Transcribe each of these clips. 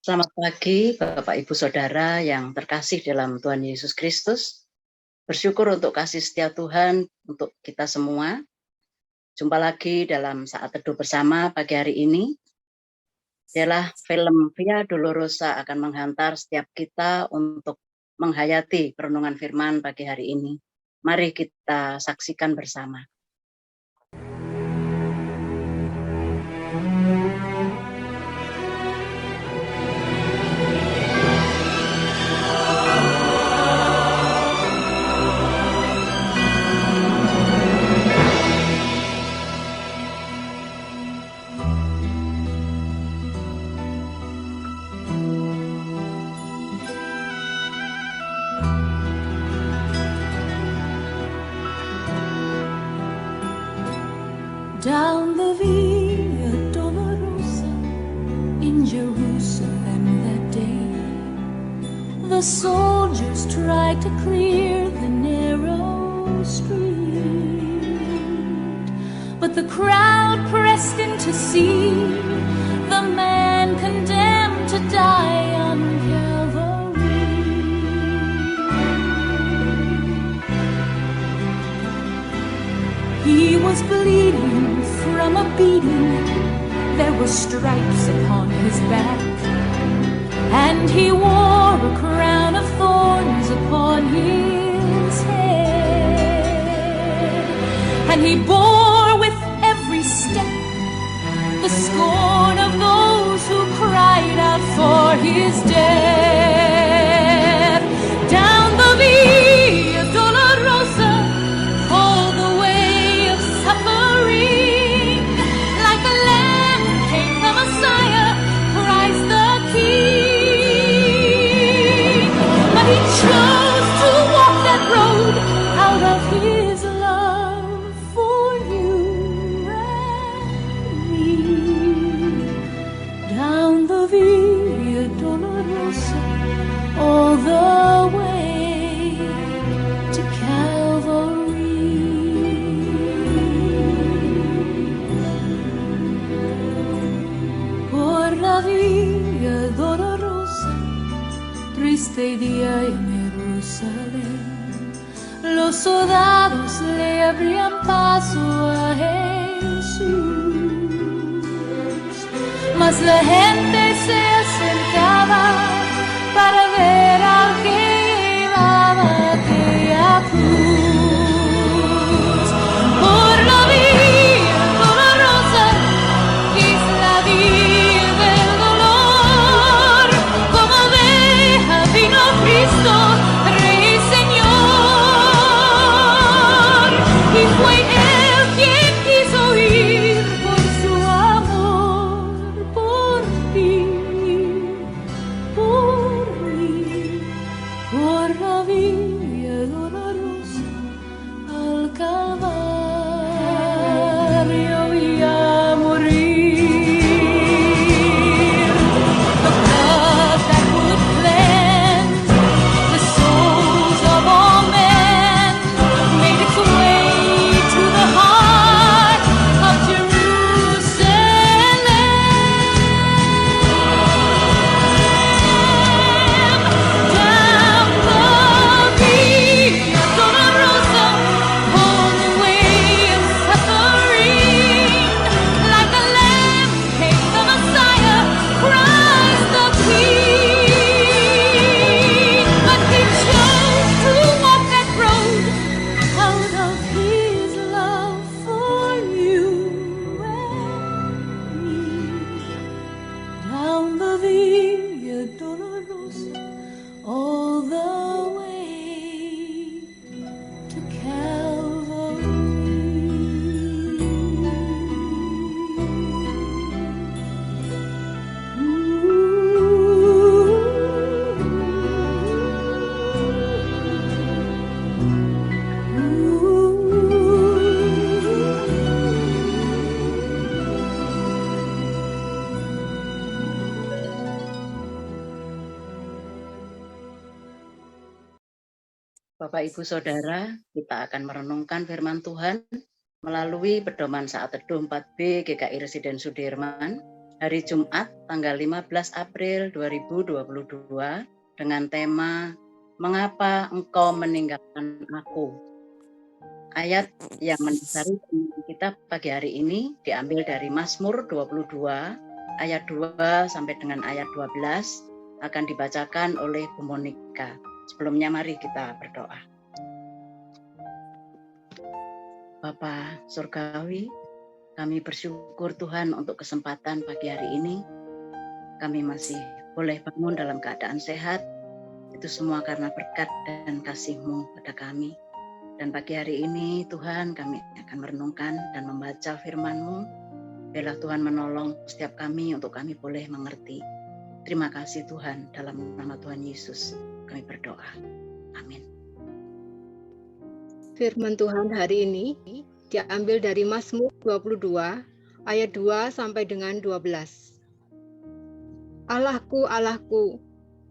Selamat pagi, Bapak Ibu Saudara yang terkasih dalam Tuhan Yesus Kristus. Bersyukur untuk kasih setia Tuhan untuk kita semua. Jumpa lagi dalam saat teduh bersama pagi hari ini. Ialah film Via Dolorosa akan menghantar setiap kita untuk menghayati perenungan firman pagi hari ini. Mari kita saksikan bersama. Down the Via Dolorosa in Jerusalem that day, the soldiers tried to clear the narrow street, but the crowd pressed in to see the man condemned to die on Calvary. He was bleeding from a beating, there were stripes upon his back, and he wore a crown of thorns upon his head, and he bore with every step the scorn of those who cried out for his death. Down the Via Dolorosa, all the way of suffering, like a lamb came the Messiah, Christ the King. But he chose to walk that road out of his love for you and me. Down the Via Dolorosa, all the way to Calvary. Por la Via Dolorosa, triste día en Jerusalén, los soldados le abrían paso a Jesús, mas la gente se acercaba para ver al que llevaba aquella cruz. Por la Via Dolorosa, que es la vía del dolor, como oveja vino Cristo, Rey y Señor, y fue Él quien quiso ir por su amor, por ti, por la Via Dolorosa al Calvario y a morir. The blood that would cleanse the souls of all men made its way to the heart of Jerusalem. Down the Via Dolorosa, all the way of suffering, like a lamb came the Messiah, Christ the King. But he chose to walk that road out of his love for you and me. Down the Via Dolorosa, all the way to Bapak Ibu Saudara, kita akan merenungkan firman Tuhan melalui pedoman saat teduh 4B GKI Residen Sudirman. hari Jumat tanggal 15 April 2022 dengan tema Mengapa Engkau Meninggalkan Aku? Ayat yang mendasari kita pagi hari ini diambil dari Mazmur 22 ayat 2 sampai dengan ayat 12 akan dibacakan oleh Bu Monika. Sebelumnya mari kita berdoa. Bapa Surgawi, kami bersyukur Tuhan untuk kesempatan pagi hari ini. Kami masih boleh bangun dalam keadaan sehat. Itu semua karena berkat dan kasih-Mu pada kami. Dan pagi hari ini Tuhan kami akan merenungkan dan membaca firman-Mu. Biarlah Tuhan menolong setiap kami untuk kami boleh mengerti. Terima kasih Tuhan, dalam nama Tuhan Yesus kami berdoa. Amin. Firman Tuhan hari ini diambil dari Mazmur 22 ayat 2 sampai dengan 12. Allahku, Allahku,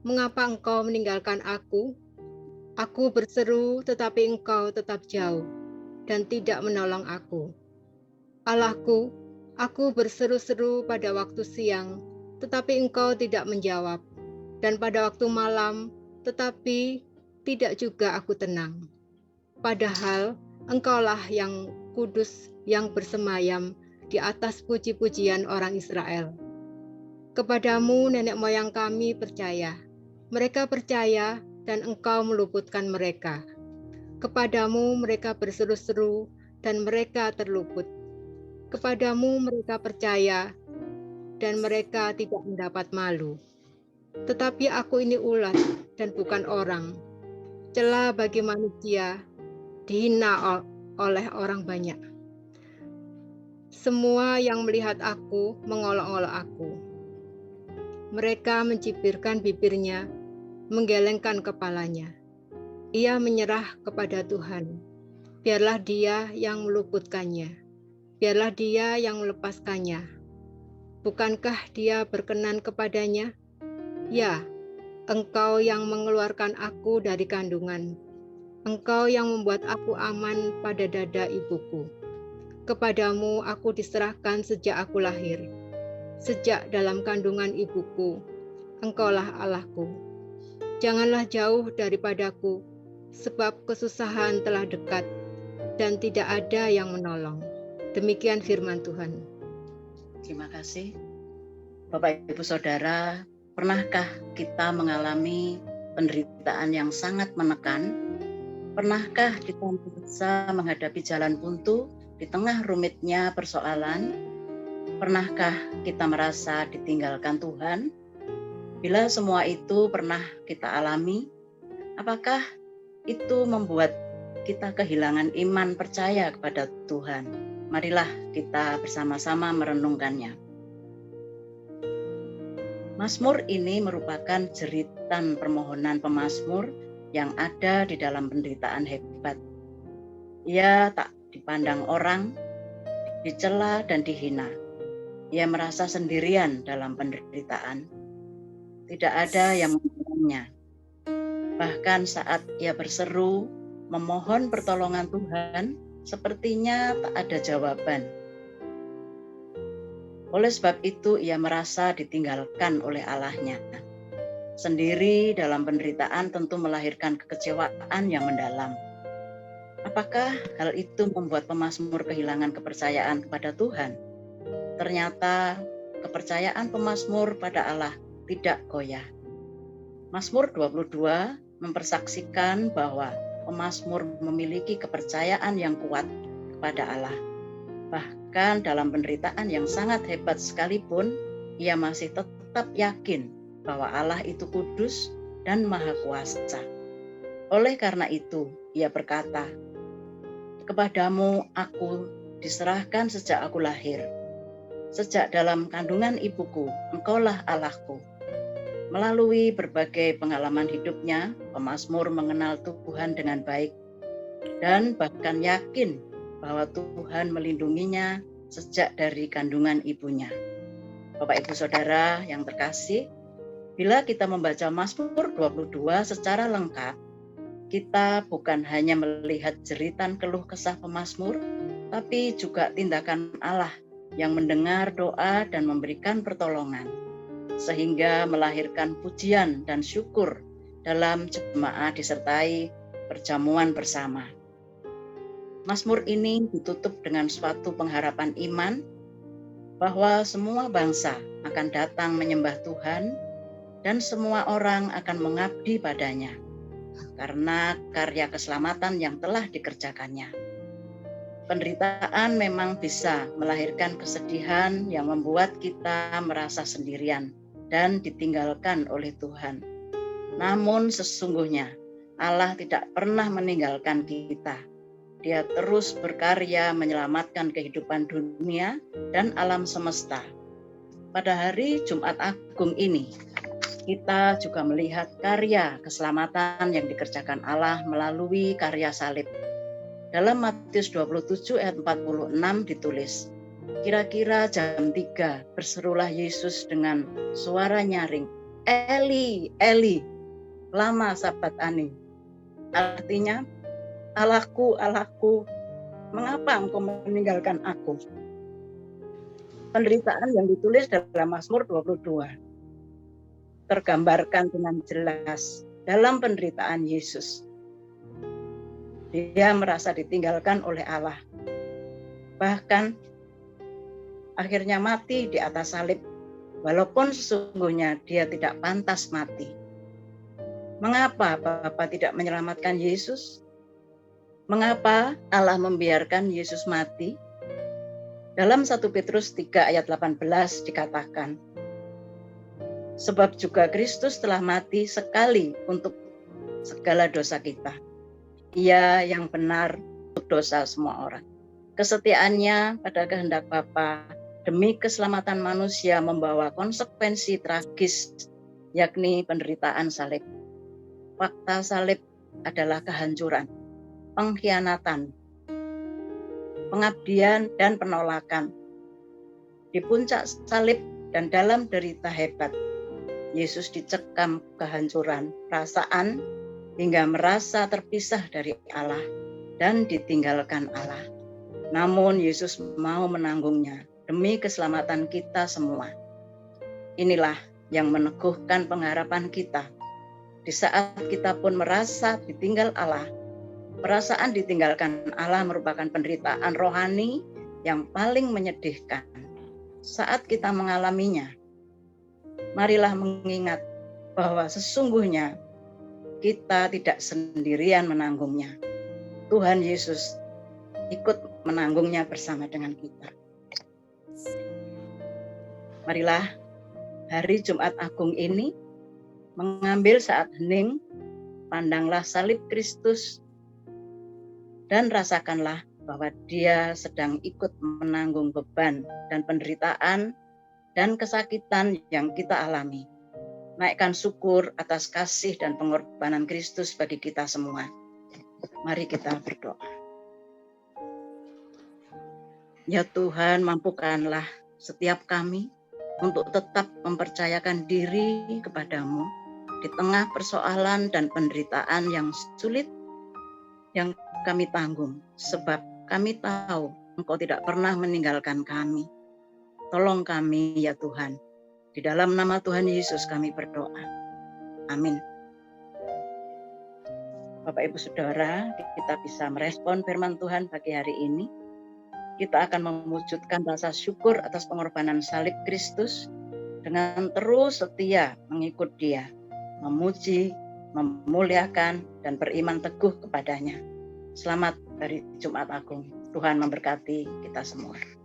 mengapa Engkau meninggalkan aku? Aku berseru tetapi Engkau tetap jauh dan tidak menolong aku. Allahku, aku berseru-seru pada waktu siang tetapi Engkau tidak menjawab, dan pada waktu malam tetapi tidak juga aku tenang. Padahal Engkaulah yang kudus yang bersemayam di atas puji-pujian orang Israel. Kepadamu nenek moyang kami percaya. Mereka percaya dan Engkau meluputkan mereka. Kepadamu mereka berseru-seru dan mereka terluput. Kepadamu mereka percaya dan mereka tidak mendapat malu. Tetapi aku ini ulat dan bukan orang, celah bagi manusia, dihina oleh orang banyak. Semua yang melihat aku mengolok-olok aku. Mereka mencibirkan bibirnya, menggelengkan kepalanya. Ia menyerah kepada Tuhan. Biarlah Dia yang meluputkannya. Biarlah Dia yang melepaskannya. Bukankah Dia berkenan kepadanya? Ya, Engkau yang mengeluarkan aku dari kandungan. Engkau yang membuat aku aman pada dada ibuku. Kepadamu aku diserahkan sejak aku lahir. Sejak dalam kandungan ibuku, Engkaulah Allahku. Janganlah jauh daripadaku, sebab kesusahan telah dekat, dan tidak ada yang menolong. Demikian firman Tuhan. Terima kasih. Bapak Ibu Saudara, pernahkah kita mengalami penderitaan yang sangat menekan? Pernahkah kita bisa menghadapi jalan buntu di tengah rumitnya persoalan? Pernahkah kita merasa ditinggalkan Tuhan? Bila semua itu pernah kita alami, apakah itu membuat kita kehilangan iman percaya kepada Tuhan? Marilah kita bersama-sama merenungkannya. Mazmur ini merupakan jeritan permohonan pemazmur yang ada di dalam penderitaan hebat. Ia tak dipandang orang, dicela dan dihina. Ia merasa sendirian dalam penderitaan. Tidak ada yang menolongnya. Bahkan saat ia berseru, memohon pertolongan Tuhan, sepertinya tak ada jawaban. Oleh sebab itu, ia merasa ditinggalkan oleh Allahnya. Sendiri dalam penderitaan tentu melahirkan kekecewaan yang mendalam. Apakah hal itu membuat pemazmur kehilangan kepercayaan kepada Tuhan? Ternyata kepercayaan pemazmur pada Allah tidak goyah. Mazmur 22 mempersaksikan bahwa pemazmur memiliki kepercayaan yang kuat kepada Allah. Bahkan dalam penderitaan yang sangat hebat sekalipun, ia masih tetap yakin bahwa Allah itu kudus dan maha kuasa. Oleh karena itu, ia berkata, "Kepadamu aku diserahkan sejak aku lahir. Sejak dalam kandungan ibuku, Engkaulah Allahku." Melalui berbagai pengalaman hidupnya, pemazmur mengenal Tuhan dengan baik dan bahkan yakin bahwa Tuhan melindunginya sejak dari kandungan ibunya. Bapak Ibu Saudara yang terkasih, bila kita membaca Mazmur 22 secara lengkap, kita bukan hanya melihat jeritan keluh kesah pemazmur, tapi juga tindakan Allah yang mendengar doa dan memberikan pertolongan, sehingga melahirkan pujian dan syukur dalam jemaat disertai perjamuan bersama. Mazmur ini ditutup dengan suatu pengharapan iman bahwa semua bangsa akan datang menyembah Tuhan dan semua orang akan mengabdi padanya karena karya keselamatan yang telah dikerjakannya. Penderitaan memang bisa melahirkan kesedihan yang membuat kita merasa sendirian dan ditinggalkan oleh Tuhan. Namun sesungguhnya Allah tidak pernah meninggalkan kita. Dia terus berkarya menyelamatkan kehidupan dunia dan alam semesta. Pada hari Jumat Agung ini, kita juga melihat karya keselamatan yang dikerjakan Allah melalui karya salib. Dalam Matius 27 ayat 46 ditulis, kira-kira jam 3 berserulah Yesus dengan suara nyaring, Eli, Eli, lama sabachthani. Artinya, Allahku, Allahku, mengapa engkau meninggalkan aku? Penderitaan yang ditulis dalam Mazmur 22 tergambarkan dengan jelas dalam penderitaan Yesus. Dia merasa ditinggalkan oleh Allah. Bahkan akhirnya mati di atas salib, walaupun sesungguhnya dia tidak pantas mati. Mengapa Bapa tidak menyelamatkan Yesus? Mengapa Allah membiarkan Yesus mati? Dalam 1 Petrus 3 ayat 18 dikatakan, sebab juga Kristus telah mati sekali untuk segala dosa kita. Ia yang benar untuk dosa semua orang. Kesetiaannya pada kehendak Bapa demi keselamatan manusia membawa konsekuensi tragis, yakni penderitaan salib. Fakta salib adalah kehancuran, pengkhianatan, pengabdian, dan penolakan. Di puncak salib dan dalam derita hebat, Yesus dicekam kehancuran perasaan hingga merasa terpisah dari Allah dan ditinggalkan Allah. Namun Yesus mau menanggungnya demi keselamatan kita semua. Inilah yang meneguhkan pengharapan kita. Di saat kita pun merasa ditinggal Allah, perasaan ditinggalkan Allah merupakan penderitaan rohani yang paling menyedihkan. Saat kita mengalaminya, marilah mengingat bahwa sesungguhnya kita tidak sendirian menanggungnya. Tuhan Yesus ikut menanggungnya bersama dengan kita. Marilah hari Jumat Agung ini mengambil saat hening, pandanglah salib Kristus, dan rasakanlah bahwa Dia sedang ikut menanggung beban dan penderitaan dan kesakitan yang kita alami. Naikkan syukur atas kasih dan pengorbanan Kristus bagi kita semua. Mari kita berdoa. Ya Tuhan, mampukanlah setiap kami untuk tetap mempercayakan diri kepadamu di tengah persoalan dan penderitaan yang sulit yang kami tanggung, sebab kami tahu Engkau tidak pernah meninggalkan kami. Tolong kami ya Tuhan. Di dalam nama Tuhan Yesus kami berdoa. Amin. Bapak Ibu Saudara, kita bisa merespon firman Tuhan pagi hari ini. Kita akan mewujudkan rasa syukur atas pengorbanan salib Kristus dengan terus setia mengikut Dia, memuji, memuliakan, dan beriman teguh kepadanya. Selamat hari Jumat Agung. Tuhan memberkati kita semua.